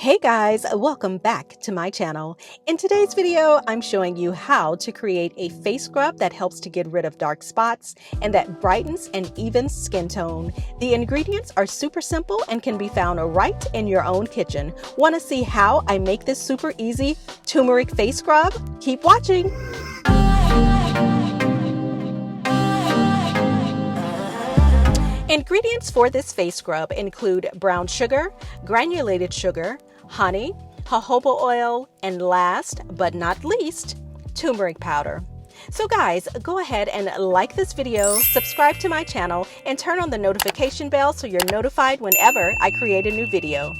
Hey guys, welcome back to my channel. In today's video, I'm showing you how to create a face scrub that helps to get rid of dark spots and that brightens and evens skin tone. The ingredients are super simple and can be found right in your own kitchen. Want to see how I make this super easy turmeric face scrub? Keep watching. Ingredients for this face scrub include brown sugar, granulated sugar, honey, jojoba oil, and last but not least, turmeric powder. So guys, go ahead and like this video, subscribe to my channel, and turn on the notification bell so you're notified whenever I create a new video.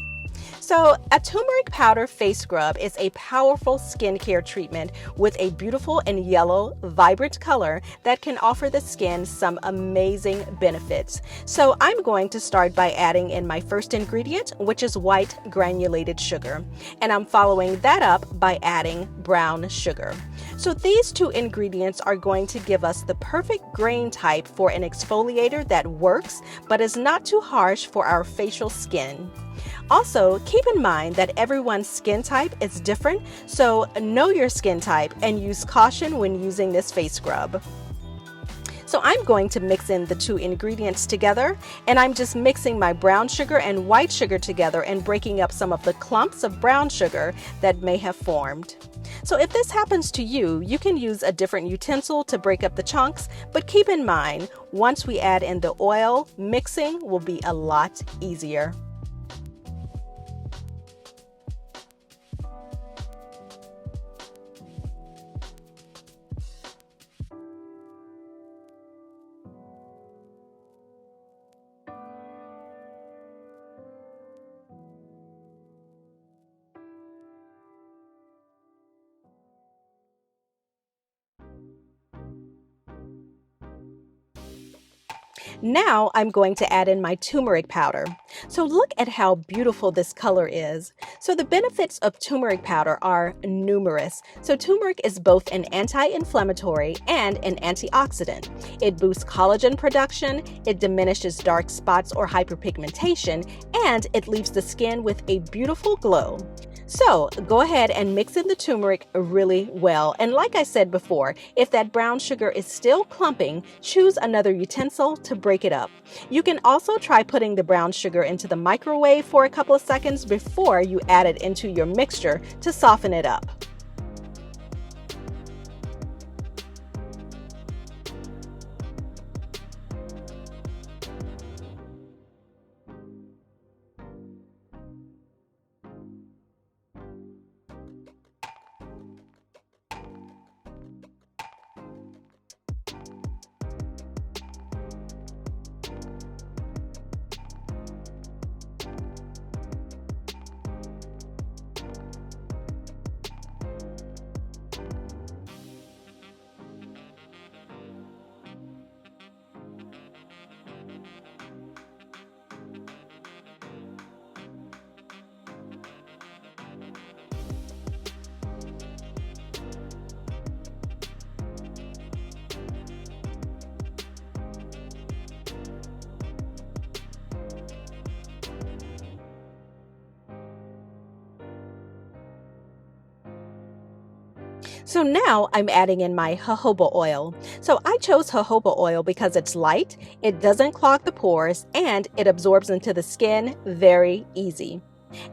So a turmeric powder face scrub is a powerful skincare treatment with a beautiful and yellow, vibrant color that can offer the skin some amazing benefits. So I'm going to start by adding in my first ingredient, which is white granulated sugar. And I'm following that up by adding brown sugar. So these two ingredients are going to give us the perfect grain type for an exfoliator that works, but is not too harsh for our facial skin. Also, keep in mind that everyone's skin type is different, so know your skin type and use caution when using this face scrub. So I'm going to mix in the two ingredients together, and I'm just mixing my brown sugar and white sugar together and breaking up some of the clumps of brown sugar that may have formed. So if this happens to you, you can use a different utensil to break up the chunks, but keep in mind, once we add in the oil, mixing will be a lot easier. Now I'm going to add in my turmeric powder. So look at how beautiful this color is. So the benefits of turmeric powder are numerous. So turmeric is both an anti-inflammatory and an antioxidant. It boosts collagen production, it diminishes dark spots or hyperpigmentation, and it leaves the skin with a beautiful glow. So go ahead and mix in the turmeric really well. And like I said before, if that brown sugar is still clumping, choose another utensil to break it up. You can also try putting the brown sugar into the microwave for a couple of seconds before you add it into your mixture to soften it up. So now I'm adding in my jojoba oil. So I chose jojoba oil because it's light, it doesn't clog the pores, and it absorbs into the skin very easy.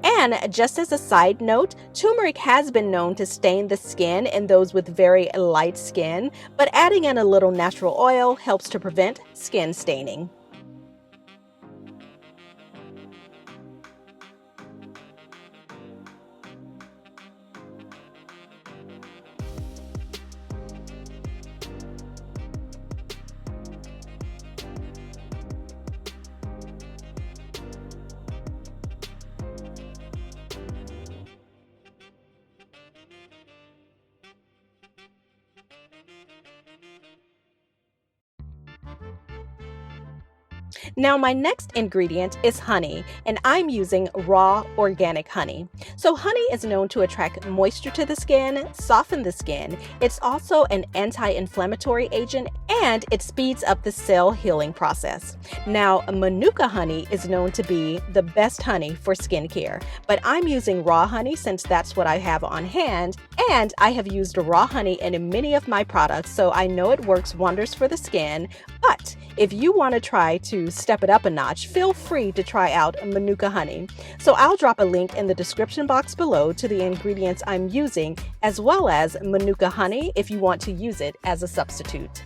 And just as a side note, turmeric has been known to stain the skin in those with very light skin, but adding in a little natural oil helps to prevent skin staining. Now my next ingredient is honey, and I'm using raw organic honey. So honey is known to attract moisture to the skin, soften the skin. It's also an anti-inflammatory agent, and it speeds up the cell healing process. Now Manuka honey is known to be the best honey for skincare, but I'm using raw honey since that's what I have on hand, and I have used raw honey in many of my products, so I know it works wonders for the skin. But if you want to try to step it up a notch, feel free to try out Manuka honey. So I'll drop a link in the description box below to the ingredients I'm using, as well as Manuka honey if you want to use it as a substitute.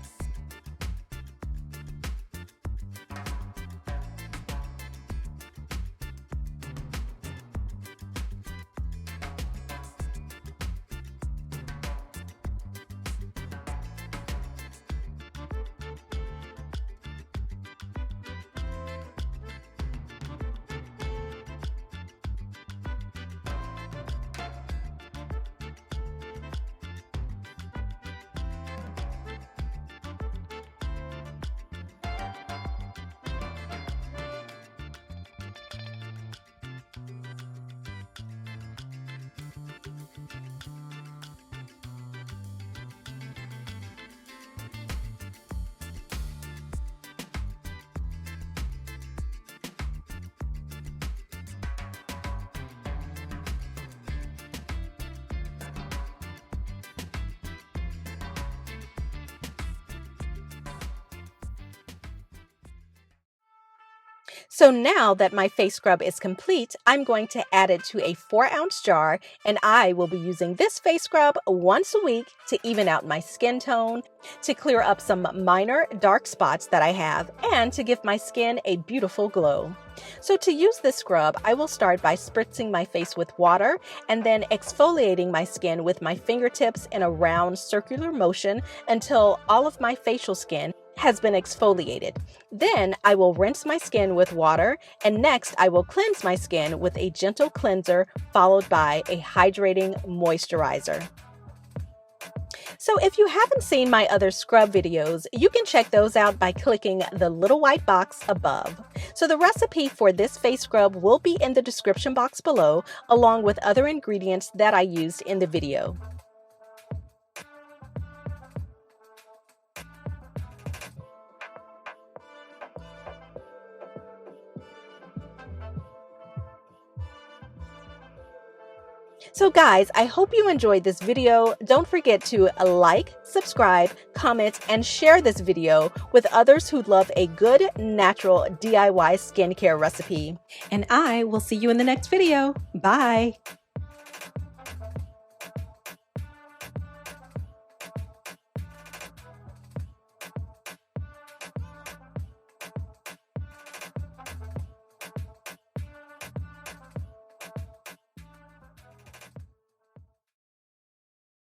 So now that my face scrub is complete, I'm going to add it to a 4-ounce jar, and I will be using this face scrub once a week to even out my skin tone, to clear up some minor dark spots that I have, and to give my skin a beautiful glow. So to use this scrub, I will start by spritzing my face with water and then exfoliating my skin with my fingertips in a round circular motion until all of my facial skin has been exfoliated. Then I will rinse my skin with water, and next I will cleanse my skin with a gentle cleanser followed by a hydrating moisturizer. So if you haven't seen my other scrub videos, you can check those out by clicking the little white box above. So the recipe for this face scrub will be in the description box below, along with other ingredients that I used in the video. So guys, I hope you enjoyed this video. Don't forget to like, subscribe, comment, and share this video with others who love a good, natural DIY skincare recipe. And I will see you in the next video. Bye.